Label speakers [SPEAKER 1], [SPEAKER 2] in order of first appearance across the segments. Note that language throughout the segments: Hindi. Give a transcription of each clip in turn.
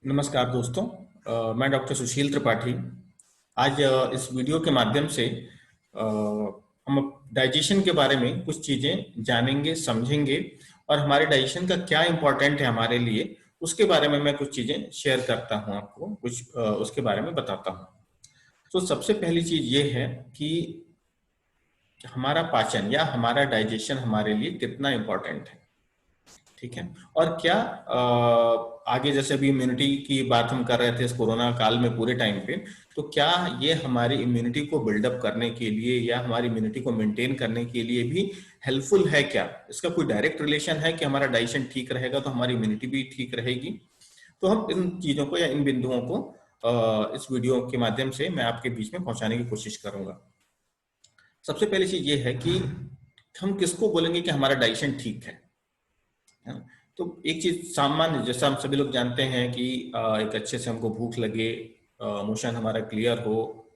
[SPEAKER 1] नमस्कार दोस्तों। मैं डॉक्टर सुशील त्रिपाठी। आज इस वीडियो के माध्यम से हम डाइजेशन के बारे में कुछ चीज़ें जानेंगे, समझेंगे और हमारे डाइजेशन का क्या इम्पोर्टेंट है हमारे लिए, उसके बारे में मैं कुछ चीज़ें शेयर करता हूँ आपको, कुछ उसके बारे में बताता हूँ। तो सबसे पहली चीज़ ये है कि हमारा पाचन या हमारा डाइजेशन हमारे लिए कितना इम्पोर्टेंट है। ठीक है। और क्या आगे जैसे अभी इम्यूनिटी की बात हम कर रहे थे इस कोरोना काल में पूरे टाइम पे, तो क्या ये हमारी इम्यूनिटी को बिल्डअप करने के लिए या हमारी इम्यूनिटी को मेंटेन करने के लिए भी हेल्पफुल है? क्या इसका कोई डायरेक्ट रिलेशन है कि हमारा डाइजेशन ठीक रहेगा तो हमारी इम्यूनिटी भी ठीक रहेगी? तो हम इन चीजों को या इन बिंदुओं को इस वीडियो के माध्यम से मैं आपके बीच में पहुंचाने की कोशिश करूंगा। सबसे पहली चीज ये है कि हम किसको बोलेंगे कि हमारा डाइजेशन ठीक है ना? तो एक चीज सामान्य, जैसा हम सभी लोग जानते हैं कि एक अच्छे से हमको भूख लगे, मोशन हमारा क्लियर हो,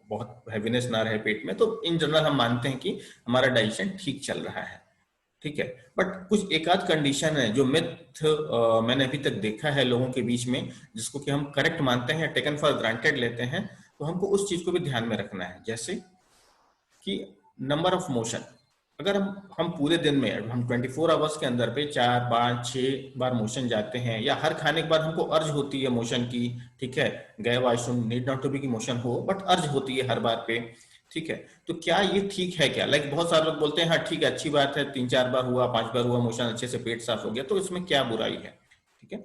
[SPEAKER 1] बहुत हैवीनेस ना रहे पेट में, तो इन जनरल हम मानते हैं कि हमारा डाइजेशन ठीक चल रहा है। ठीक है। बट कुछ एक आध कंडीशन है जो मिथ मैंने अभी तक देखा है लोगों के बीच में, जिसको कि हम करेक्ट मानते हैं, टेकन फॉर ग्रांटेड लेते हैं, तो हमको उस चीज को भी ध्यान में रखना है। जैसे कि नंबर ऑफ मोशन, अगर हम पूरे दिन में हम 24 आवर्स के अंदर पे 4 5 6 बार मोशन जाते हैं, या हर खाने के बाद हमको अर्ज होती है मोशन की, ठीक है, गए washroom, need not to be की मोशन हो, बट अर्ज होती है हर बार पे, ठीक है, तो क्या ये ठीक है? क्या बहुत सारे लोग बोलते हैं हाँ ठीक है, अच्छी बात है, 3 4 बार हुआ, 5 बार हुआ मोशन, अच्छे से पेट साफ हो गया, तो इसमें क्या बुराई है? ठीक है।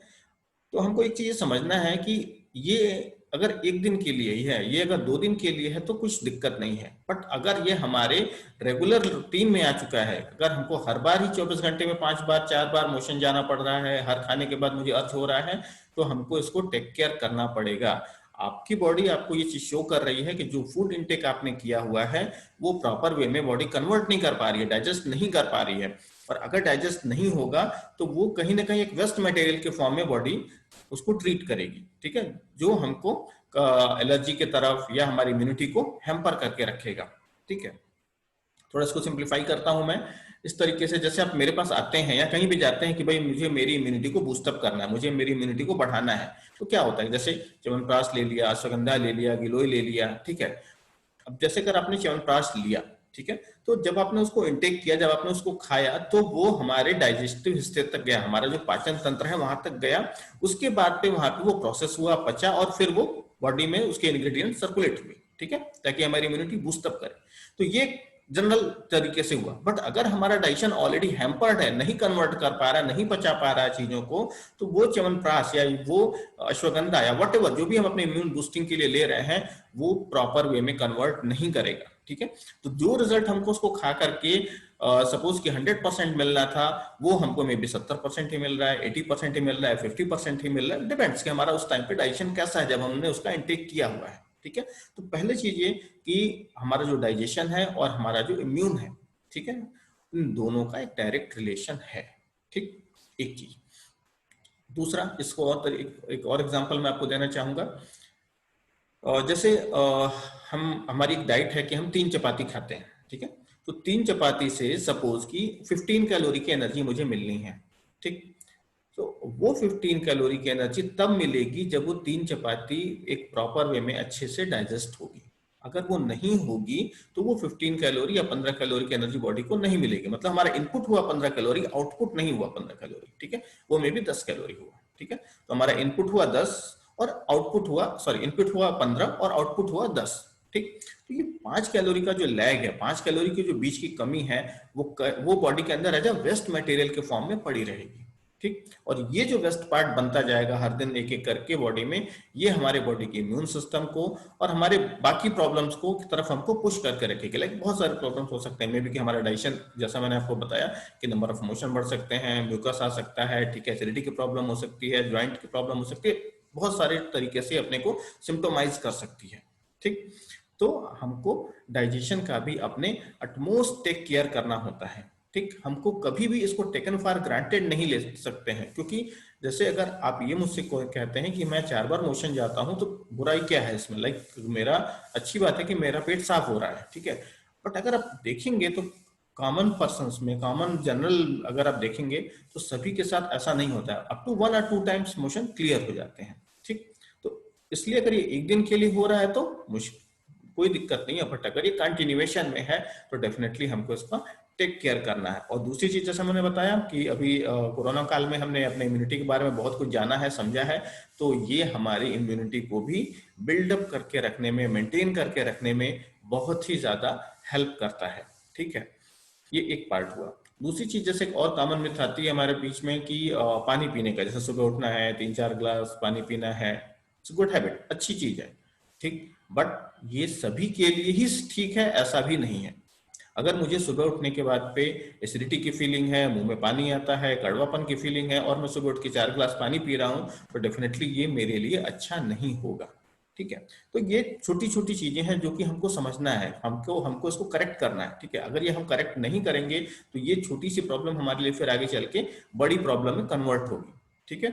[SPEAKER 1] तो हमको एक चीज समझना है कि ये अगर एक दिन के लिए ही है, ये अगर 2 दिन के लिए है, तो कुछ दिक्कत नहीं है। बट अगर ये हमारे रेगुलर रूटीन में आ चुका है, अगर हमको हर बार ही 24 घंटे में 5 बार 4 बार मोशन जाना पड़ रहा है, हर खाने के बाद मुझे अर्थ हो रहा है, तो हमको इसको टेक केयर करना पड़ेगा। आपकी बॉडी आपको ये चीज शो कर रही है कि जो फूड इनटेक आपने किया हुआ है वो प्रॉपर वे में बॉडी कन्वर्ट नहीं कर पा रही है, डाइजेस्ट नहीं कर पा रही है। और अगर डाइजेस्ट नहीं होगा तो वो कहीं ना कहीं एक वेस्ट मटेरियल के फॉर्म में बॉडी उसको ट्रीट करेगी, ठीक है, जो हमको एलर्जी के तरफ या हमारी इम्यूनिटी को हैम्पर करके रखेगा। ठीक है। थोड़ा इसको सिंप्लीफाई करता हूं मैं इस तरीके से, जैसे आप मेरे पास आते हैं या कहीं भी जाते हैं कि भाई मुझे मेरी इम्यूनिटी को बूस्टअप करना है, मुझे मेरी इम्यूनिटी को बढ़ाना है, तो क्या होता है? जैसे च्यवनप्राश ले लिया, अश्वगंधा ले लिया, गिलोय ले लिया, ठीक है। अब जैसे अगर आपने च्यवनप्राश लिया, ठीक है, तो जब आपने उसको इंटेक किया, जब आपने उसको खाया, तो वो हमारे डाइजेस्टिव हिस्से तक गया, हमारा जो पाचन तंत्र है वहां तक गया, उसके बाद पे वहां पे वो प्रोसेस हुआ, पचा, और फिर वो बॉडी में उसके इंग्रेडिएंट सर्कुलेट हुए, ठीक है, ताकि हमारी इम्यूनिटी बूस्टअप करे। तो ये जनरल तरीके से हुआ। बट अगर हमारा डाइजेशन ऑलरेडी हैम्पर्ड है, नहीं कन्वर्ट कर पा रहा है, नहीं पचा पा रहा है चीजों को, तो वो च्यवनप्राश या वो अश्वगंधा या वट जो भी हम अपने इम्यून बूस्टिंग के लिए ले रहे हैं, वो प्रॉपर वे में कन्वर्ट नहीं करेगा। ठीक है। तो जो रिजल्ट हमको उसको खा करके सपोज कि 100% मिल रहा था, वो हमको मे बी 70% ही मिल रहा है, 80% ही मिल रहा है, 50% ही मिल रहा है, डिपेंड्स कि हमारा उस टाइम पे डाइजेशन कैसा है जब हमने उसका इंटेक किया हुआ है। ठीक है। तो पहले चीज ये कि हमारा जो डाइजेशन है और हमारा जो इम्यून है, ठीक है, इन दोनों का एक डायरेक्ट रिलेशन है। ठीक। एक चीज। दूसरा, इसको और एक और एग्जांपल मैं आपको देना चाहूंगा। जैसे हमारी एक डाइट है कि हम 3 चपाती खाते हैं, ठीक है, तो 3 चपाती से सपोज कि 15 कैलोरी की एनर्जी मुझे मिलनी है। ठीक। तो वो 15 कैलोरी की एनर्जी तब मिलेगी जब वो 3 चपाती एक प्रॉपर वे में अच्छे से डाइजेस्ट होगी। अगर वो नहीं होगी तो वो 15 कैलोरी या 15 कैलोरी की एनर्जी बॉडी को नहीं मिलेगी। मतलब हमारा इनपुट हुआ 15 कैलोरी, आउटपुट नहीं हुआ 15 कैलोरी, ठीक है, वो मे बी 10 कैलोरी हुआ। ठीक है। तो हमारा इनपुट हुआ 10 और आउटपुट हुआ, सॉरी, इनपुट हुआ 15 और आउटपुट हुआ 10। ठीक। तो ये 5 कैलोरी का जो लैग है, 5 कैलोरी की जो बीच की कमी है, वो बॉडी के अंदर एज अ वेस्ट मटेरियल के फॉर्म में पड़ी रहेगी। ठीक। और ये जो वेस्ट पार्ट बनता जाएगा हर दिन एक एक करके बॉडी में, ये हमारे बॉडी के इम्यून सिस्टम को और हमारे बाकी प्रॉब्लम्स को की तरफ हमको पुश करके रखेगी। लाइक बहुत सारे प्रॉब्लम्स हो सकते हैं, मे बी कि हमारा डाइजेशन, जैसा मैंने आपको बताया कि नंबर ऑफ मोशन बढ़ सकते हैं, म्यूकस आ सकता है, ठीक है, एसिडिटी की प्रॉब्लम हो सकती है, ज्वाइंट की प्रॉब्लम हो सकती है, बहुत सारे तरीके से अपने को सिम्टोमाइज कर सकती है। ठीक। तो हमको डाइजेशन का भी अपने अटमोस्ट टेक केयर करना होता है। ठीक। हमको कभी भी इसको टेकन फॉर ग्रांटेड नहीं ले सकते हैं, क्योंकि जैसे अगर आप ये मुझसे कहते हैं कि मैं 4 बार मोशन जाता हूं, तो बुराई क्या है इसमें? लाइक मेरा, अच्छी बात है कि मेरा पेट साफ हो रहा है, ठीक है, बट अगर आप देखेंगे तो कॉमन पर्सन्स में, कॉमन जनरल अगर आप देखेंगे तो सभी के साथ ऐसा नहीं होता है। अप टू 1 और 2 टाइम्स मोशन क्लियर हो जाते हैं। ठीक। इसलिए अगर ये एक दिन के लिए हो रहा है तो मुश्किल, कोई दिक्कत नहीं है, बट अगर ये कंटिन्यूएशन में है तो डेफिनेटली हमको इसका टेक केयर करना है। और दूसरी चीज जैसे मैंने बताया कि अभी कोरोना काल में हमने अपने इम्यूनिटी के बारे में बहुत कुछ जाना है, समझा है, तो ये हमारी इम्यूनिटी को भी बिल्डअप करके रखने में, मेंटेन करके रखने में बहुत ही ज्यादा हेल्प करता है। ठीक है, ये एक पार्ट हुआ। दूसरी चीज जैसे एक और कॉमन मिथ आती है हमारे बीच में कि पानी पीने का, जैसे सुबह उठना है 3-4 ग्लास पानी पीना है, इट्स गुड हैबिट, अच्छी चीज है, ठीक, बट ये सभी के लिए ही ठीक है ऐसा भी नहीं है। अगर मुझे सुबह उठने के बाद पे एसिडिटी की फीलिंग है, मुंह में पानी आता है, कड़वापन की फीलिंग है, और मैं सुबह उठ के 4 ग्लास पानी पी रहा हूं, तो डेफिनेटली ये मेरे लिए अच्छा नहीं होगा। ठीक है, तो ये छोटी छोटी चीजें हैं जो कि हमको समझना है, हमको हमको इसको करेक्ट करना है। ठीक है, अगर ये हम करेक्ट नहीं करेंगे तो ये छोटी सी प्रॉब्लम हमारे लिए फिर आगे चल के बड़ी प्रॉब्लम में कन्वर्ट होगी। ठीक है,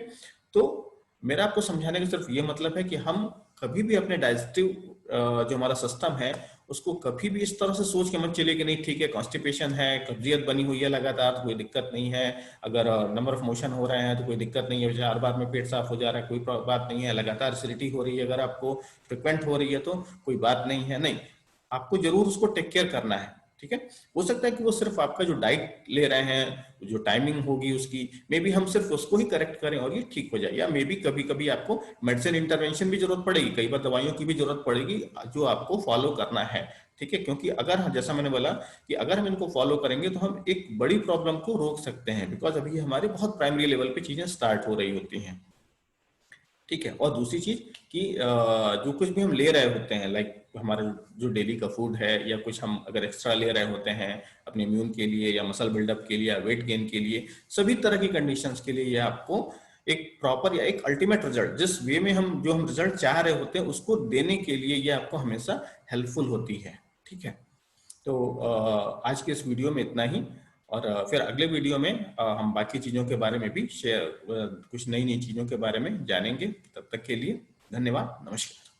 [SPEAKER 1] तो मेरा आपको समझाने का सिर्फ ये मतलब है कि हम कभी भी अपने डाइजेस्टिव जो हमारा सिस्टम है उसको कभी भी इस तरह से सोच के मत चलिए कि नहीं ठीक है, कॉन्स्टिपेशन है, कब्जियत बनी हुई है लगातार तो कोई दिक्कत नहीं है, अगर नंबर ऑफ मोशन हो रहे हैं तो कोई दिक्कत नहीं है, 4 बार में पेट साफ हो जा रहा है कोई बात नहीं है, लगातार एसिडिटी हो रही है अगर आपको फ्रिक्वेंट हो रही है तो कोई बात नहीं है। नहीं, आपको जरूर उसको टेक केयर करना है। ठीक है, हो सकता है कि वो सिर्फ आपका जो डाइट ले रहे हैं, जो टाइमिंग होगी उसकी, मे बी हम सिर्फ उसको ही करेक्ट करें और ये ठीक हो जाए, या मे बी कभी कभी आपको मेडिसिन इंटरवेंशन भी जरूरत पड़ेगी, कई बार दवाइयों की भी जरूरत पड़ेगी जो आपको फॉलो करना है। ठीक है, क्योंकि अगर जैसा मैंने बोला कि अगर हम इनको फॉलो करेंगे तो हम एक बड़ी प्रॉब्लम को रोक सकते हैं, बिकॉज अभी हमारे बहुत प्राइमरी लेवल पे चीजें स्टार्ट हो रही होती हैं। ठीक है, और दूसरी चीज कि जो कुछ भी हम ले रहे होते हैं, लाइक हमारा जो डेली का फूड है, या कुछ हम अगर एक्स्ट्रा ले रहे होते हैं अपने इम्यून के लिए या मसल बिल्डअप के लिए या वेट गेन के लिए, सभी तरह की कंडीशंस के लिए ये आपको एक प्रॉपर या एक अल्टीमेट रिजल्ट, जिस वे में हम रिजल्ट चाह रहे होते हैं उसको देने के लिए ये आपको हमेशा हेल्पफुल होती है। ठीक है, तो आज के इस वीडियो में इतना ही, और फिर अगले वीडियो में हम बाकी चीज़ों के बारे में भी शेयर, कुछ नई नई चीज़ों के बारे में जानेंगे। तब तक के लिए धन्यवाद, नमस्कार।